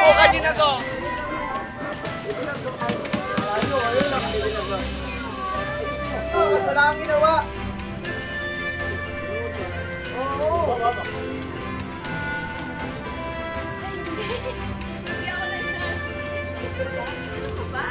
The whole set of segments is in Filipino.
Subukan niyo na to! Wala kang ginawa! Hindi ako na yan. Ano ba?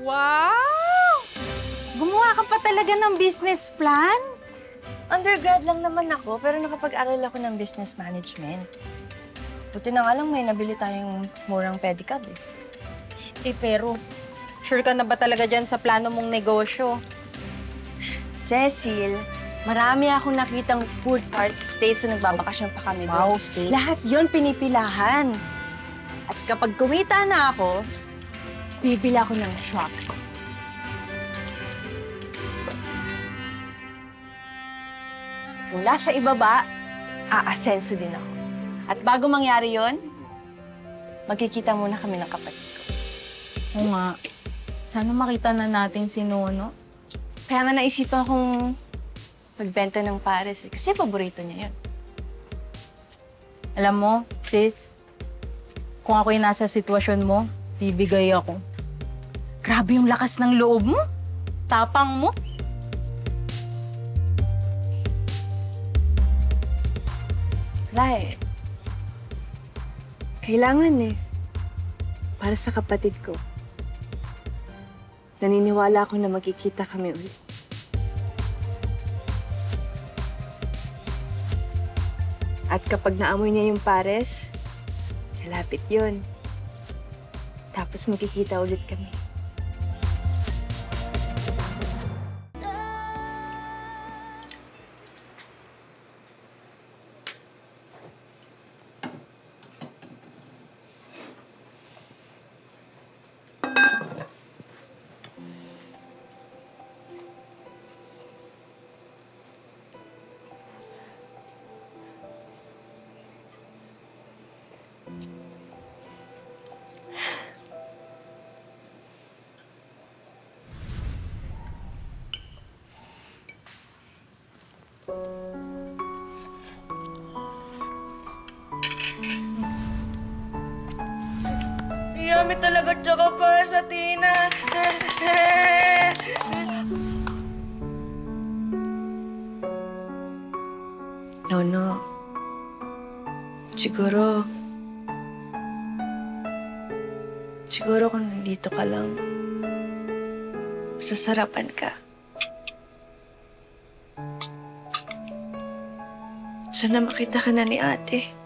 Wow! Gumawa ka pa talaga ng business plan? Undergrad lang naman ako, pero nakapag-aral ako ng business management. Buti na nga lang may nabili tayong murang pedicab eh. Pero sure ka na ba talaga dyan sa plano mong negosyo? Cecil, marami akong nakitang food carts sa States so nagbabakasyon pa kami doon. Wow, States. Lahat yon pinipilahan. At kapag kumita na ako, bibili ako ng truck. Mula sa ibaba, aasenso din ako. At bago mangyari yon, magkikita muna kami ng kapatid ko. Oo nga. Sana makita na natin si Nono. Kaya nga naisipan kong magbenta ng pares eh, kasi paborito niya yun. Alam mo, sis, kung ako'y nasa sitwasyon mo, bibigay ako. Grabe yung lakas ng loob mo. Tapang mo. Wala eh. Kailangan eh. Para sa kapatid ko. Naniniwala ako na magkikita kami ulit. At kapag naamoy niya yung pares, malapit yun. Tapos magkikita ulit kami. Yummy talaga tsaka para sa Tina. Nono, siguro kung nandito ka lang, masasarapan ka. Sana makita ka na ni ate.